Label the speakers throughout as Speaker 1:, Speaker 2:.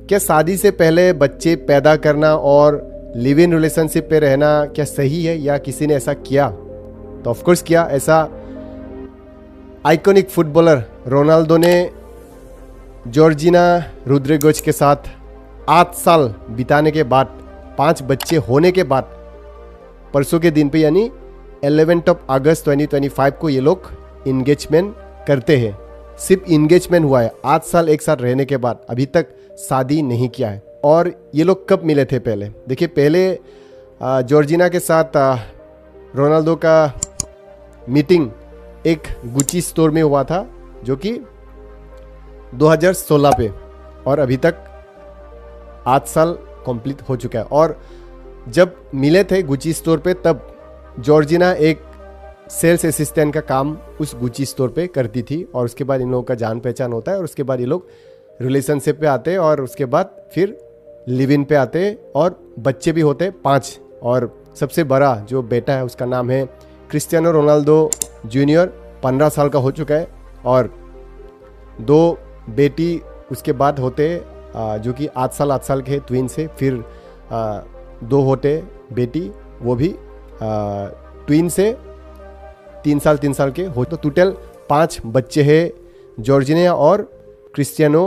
Speaker 1: क्या शादी से पहले बच्चे पैदा करना और लिव इन रिलेशनशिप पे रहना क्या सही है, या किसी ने ऐसा किया? तो ऑफकोर्स किया। ऐसा आइकॉनिक फुटबॉलर रोनाल्डो ने जॉर्जिना रोड्रिगेज के साथ 8 साल बिताने के बाद, 5 बच्चे होने के बाद, परसों के दिन पे यानी 11 अगस्त 2025 को ये लोग इंगेजमेंट करते हैं। सिर्फ इंगेजमेंट हुआ है, 8 साल एक साथ रहने के बाद, अभी तक शादी नहीं किया है। और ये लोग कब मिले थे? पहले देखिए, पहले जॉर्जिना के साथ रोनाल्डो का मीटिंग एक गुची स्टोर में हुआ था, जो कि 2016 पे, और अभी तक 8 साल कंप्लीट हो चुका है। और जब मिले थे गुची स्टोर पे, तब जॉर्जिना एक सेल्स असिस्टेंट का काम उस गुची स्टोर पे करती थी, और उसके बाद इन लोगों का जान पहचान होता है, और उसके बाद ये लोग रिलेशनशिप पे आते, और उसके बाद फिर लिव इन पे आते, और बच्चे भी होते 5। और सबसे बड़ा जो बेटा है उसका नाम है क्रिस्टियानो रोनाल्डो जूनियर, 15 साल का हो चुका है। और 2 बेटी उसके बाद होते जो कि 8 साल के ट्विन से, फिर 2 होते बेटी, वो भी ट्विन से 3 साल के हो। तो टोटल 5 बच्चे हैं जॉर्जिना और क्रिस्टियानो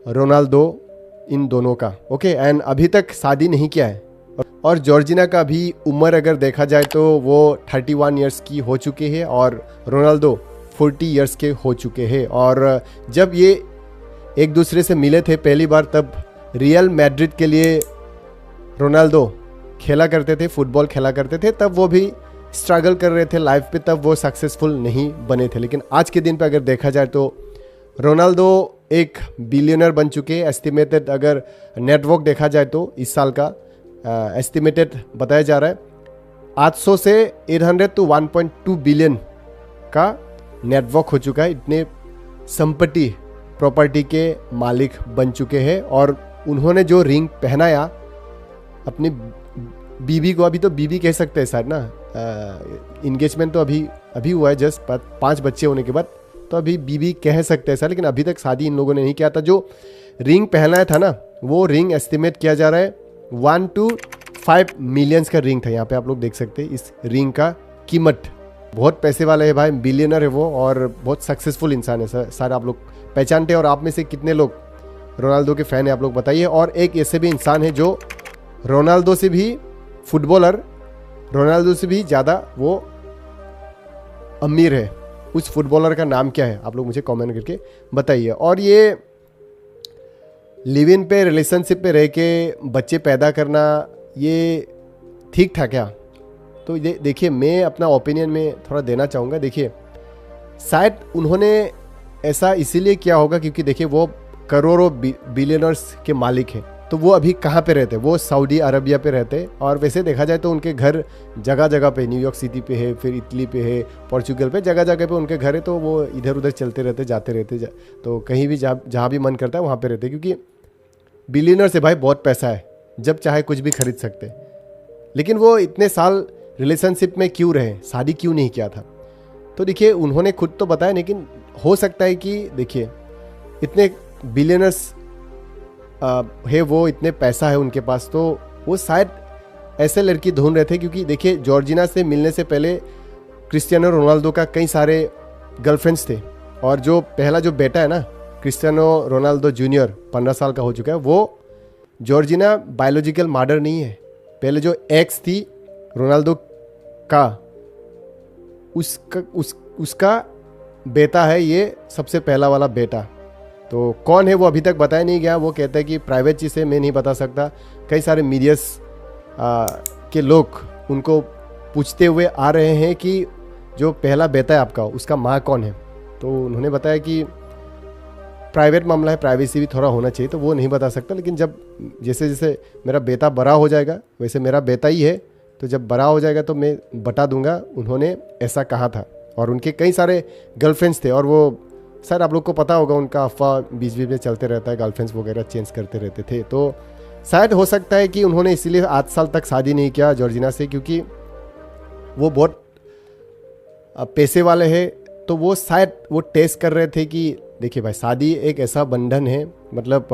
Speaker 1: रोनाल्डो, इन दोनों का। ओके, एंड अभी तक शादी नहीं किया है। और जॉर्जिना का भी उम्र अगर देखा जाए तो वो 31 ईयर्स की हो चुके हैं, और रोनाल्डो 40 ईयर्स के हो चुके हैं। और जब ये एक दूसरे से मिले थे पहली बार, तब रियल मैड्रिड के लिए रोनाल्डो खेला करते थे, फुटबॉल खेला करते थे। तब वो भी स्ट्रगल कर रहे थे लाइफ पे, तब वो सक्सेसफुल नहीं बने थे। लेकिन आज के दिन पे अगर देखा जाए तो रोनाल्डो एक बिलियनर बन चुके हैं। एस्टिमेटेड अगर नेटवर्क देखा जाए तो इस साल का एस्टिमेटेड बताया जा रहा है 800 से 800 टू 1.2 बिलियन का नेटवर्क हो चुका है। इतने संपत्ति प्रॉपर्टी के मालिक बन चुके हैं। और उन्होंने जो रिंग पहनाया अपनी बीबी को, अभी तो बीबी कह सकते हैं शायद ना, इंगेजमेंट तो अभी हुआ है जस्ट 5 बच्चे होने के बाद, तो अभी बीबी कह सकते हैं सर। लेकिन अभी तक शादी इन लोगों ने नहीं किया था। जो रिंग पहनाया था ना, वो रिंग एस्टिमेट किया जा रहा है 1 to 5 मिलियंस का रिंग था। यहाँ पे आप लोग देख सकते हैं इस रिंग का कीमत। बहुत पैसे वाले है भाई, बिलियनर है वो, और बहुत सक्सेसफुल इंसान है सर। सारे आप लोग पहचानते हैं। और आप में से कितने लोग रोनाल्डो के फैन है, आप लोग बताइए। और एक ऐसे भी इंसान है जो रोनाल्डो से भी फुटबॉलर, रोनाल्डो से भी ज़्यादा वो अमीर है। उस फुटबॉलर का नाम क्या है, आप लोग मुझे कमेंट करके बताइए। और ये लिव इन पे, रिलेशनशिप पे रह के बच्चे पैदा करना, ये ठीक था क्या? तो ये देखिए, मैं अपना ओपिनियन में थोड़ा देना चाहूँगा। देखिए, शायद उन्होंने ऐसा इसीलिए किया होगा क्योंकि देखिए वो करोड़ों बिलियनर्स के मालिक हैं। तो वो अभी कहाँ पे रहते? वो सऊदी अरबिया पे रहते। और वैसे देखा जाए तो उनके घर जगह जगह पे, न्यूयॉर्क सिटी पे है, फिर इटली पे है, पोर्चुगल पे, जगह जगह पे उनके घर है। तो वो इधर उधर चलते रहते, जाते रहते, तो कहीं भी जहाँ भी मन करता है वहाँ पे रहते, क्योंकि बिलियनर से भाई बहुत पैसा है, जब चाहे कुछ भी खरीद सकते। लेकिन वो इतने साल रिलेशनशिप में क्यों रहे, शादी क्यों नहीं किया था? तो देखिए, उन्होंने खुद तो बताया, लेकिन हो सकता है कि देखिए इतने बिलियनर्स है, वो इतने पैसा है उनके पास, तो वो शायद ऐसे लड़की ढूंढ रहे थे। क्योंकि देखिए, जॉर्जिना से मिलने से पहले क्रिस्टियानो रोनाल्डो का कई सारे गर्लफ्रेंड्स थे। और जो पहला जो बेटा है ना, क्रिस्टियानो रोनाल्डो जूनियर, 15 साल का हो चुका है, वो जॉर्जिना बायोलॉजिकल मदर नहीं है। पहले जो एक्स थी रोनाल्डो का, उसका बेटा है ये, सबसे पहला वाला बेटा। तो कौन है वो अभी तक बताया नहीं गया। वो कहता है कि प्राइवेट चीज़ है, मैं नहीं बता सकता। कई सारे मीडियास के लोग उनको पूछते हुए आ रहे हैं कि जो पहला बेटा है आपका, उसका माँ कौन है। तो उन्होंने बताया कि प्राइवेट मामला है, प्राइवेसी भी थोड़ा होना चाहिए, तो वो नहीं बता सकता। लेकिन जब जैसे जैसे मेरा बेटा बड़ा हो जाएगा, वैसे मेरा बेटा ही है, तो जब बड़ा हो जाएगा तो मैं बता दूंगा। उन्होंने ऐसा कहा था। और उनके कई सारे गर्लफ्रेंड्स थे, और वो सर आप लोग को पता होगा, उनका अफवाह बीच बीच में चलते रहता है, गर्लफ्रेंड्स वगैरह चेंज करते रहते थे। तो शायद हो सकता है कि उन्होंने इसीलिए 8 साल तक शादी नहीं किया जॉर्जिना से, क्योंकि वो बहुत पैसे वाले हैं। तो वो शायद वो टेस्ट कर रहे थे कि देखिए भाई, शादी एक ऐसा बंधन है, मतलब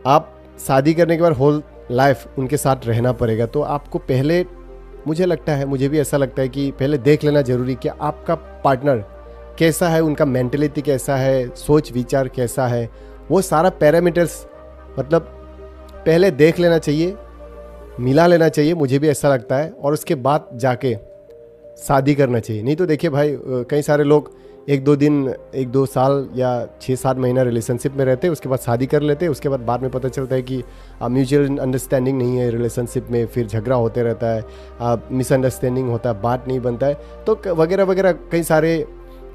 Speaker 1: आप शादी करने के बाद होल लाइफ उनके साथ रहना पड़ेगा, तो आपको पहले, मुझे लगता है, मुझे भी ऐसा लगता है कि पहले देख लेना जरूरी कि आपका पार्टनर कैसा है, उनका मेंटलिटी कैसा है, सोच विचार कैसा है, वो सारा पैरामीटर्स मतलब पहले देख लेना चाहिए, मिला लेना चाहिए, मुझे भी ऐसा लगता है, और उसके बाद जाके शादी करना चाहिए। नहीं तो देखिए भाई, कई सारे लोग 1-2 साल या 6-7 महीना रिलेशनशिप में रहते हैं, उसके बाद शादी कर लेते हैं, उसके बाद में पता चलता है कि म्यूचुअल अंडरस्टैंडिंग नहीं है रिलेशनशिप में, फिर झगड़ा होते रहता है, मिसअंडरस्टैंडिंग होता है, बात नहीं बनता है, तो वगैरह वगैरह कई सारे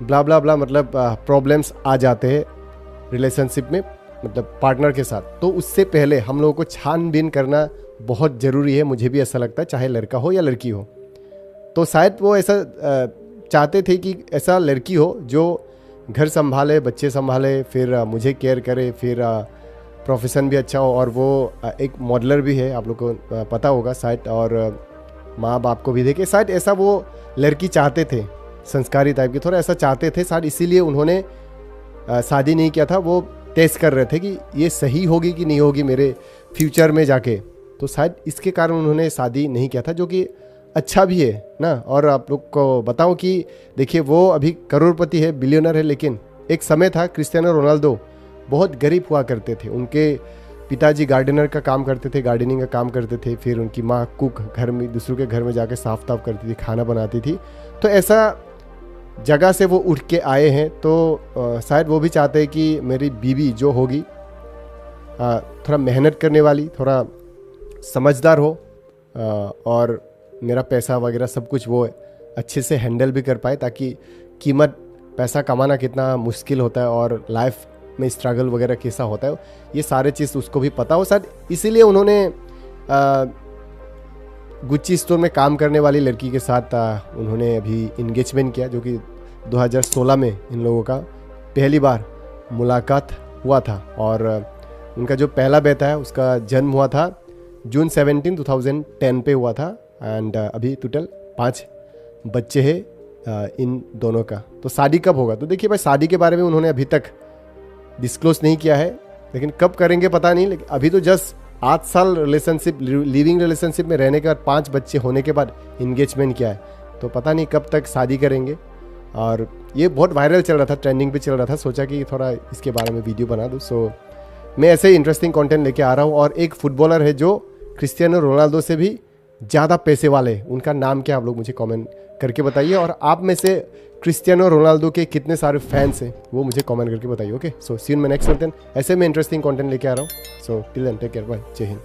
Speaker 1: ब्ला ब्ला ब्ला मतलब प्रॉब्लम्स आ जाते हैं रिलेशनशिप में, मतलब पार्टनर के साथ। तो उससे पहले हम लोगों को छानबीन करना बहुत ज़रूरी है, मुझे भी ऐसा लगता है, चाहे लड़का हो या लड़की हो। तो शायद वो ऐसा चाहते थे कि ऐसा लड़की हो जो घर संभाले, बच्चे संभाले, फिर मुझे केयर करे, फिर प्रोफेशन भी अच्छा हो, और वो एक मॉडलर भी है, आप लोग को पता होगा शायद, और माँ बाप को भी देखे, शायद ऐसा वो लड़की चाहते थे, संस्कारी टाइप की, थोड़ा ऐसा चाहते थे शायद, इसीलिए उन्होंने शादी नहीं किया था। वो टेस्ट कर रहे थे कि ये सही होगी कि नहीं होगी मेरे फ्यूचर में जाके, तो शायद इसके कारण उन्होंने शादी नहीं किया था, जो कि अच्छा भी है ना। और आप लोग को बताऊं कि देखिए, वो अभी करोड़पति है, बिलियनर है, लेकिन एक समय था क्रिस्टियानो रोनाल्डो बहुत गरीब हुआ करते थे। उनके पिताजी गार्डनर का काम करते थे, गार्डनिंग का काम करते थे, फिर उनकी माँ कुक, घर में दूसरों के घर में जाके साफ ताफ करती थी, खाना बनाती थी। तो ऐसा जगह से वो उठ के आए हैं, तो शायद वो भी चाहते हैं कि मेरी बीवी जो होगी थोड़ा मेहनत करने वाली, थोड़ा समझदार हो, और मेरा पैसा वगैरह सब कुछ वो अच्छे से हैंडल भी कर पाए, ताकि कीमत, पैसा कमाना कितना मुश्किल होता है और लाइफ में स्ट्रगल वगैरह कैसा होता है, ये सारे चीज़ उसको भी पता हो। शायद इसीलिए उन्होंने गुच्ची स्टोर में काम करने वाली लड़की के साथ उन्होंने अभी इंगेजमेंट किया, जो कि 2016 में इन लोगों का पहली बार मुलाकात हुआ था। और उनका जो पहला बेटा है उसका जन्म हुआ था जून 17, 2010 पे हुआ था। एंड अभी टोटल 5 बच्चे हैं इन दोनों का। तो शादी कब होगा, तो देखिए भाई, शादी के बारे में उन्होंने अभी तक डिस्क्लोज नहीं किया है, लेकिन कब करेंगे पता नहीं। लेकिन अभी तो जस्ट 8 साल रिलेशनशिप, लिविंग रिलेशनशिप में रहने के बाद 5 बच्चे होने के बाद इंगेजमेंट किया है, तो पता नहीं कब तक शादी करेंगे। और ये बहुत वायरल चल रहा था, ट्रेंडिंग पे चल रहा था, सोचा कि थोड़ा इसके बारे में वीडियो बना दूँ। सो मैं ऐसे ही इंटरेस्टिंग कंटेंट लेके आ रहा हूँ। और एक फुटबॉलर है जो क्रिस्टियानो रोनाल्डो से भी ज़्यादा पैसे वाले, उनका नाम क्या, आप लोग मुझे कमेंट करके बताइए। और आप में से क्रिस्टियानो रोनाल्डो के कितने सारे फैंस हैं वो मुझे कमेंट करके बताइए। Okay, so see you in my next content. ऐसे में इंटरेस्टिंग कंटेंट लेके आ रहा हूँ। So till then take care, bye, जय हिंद।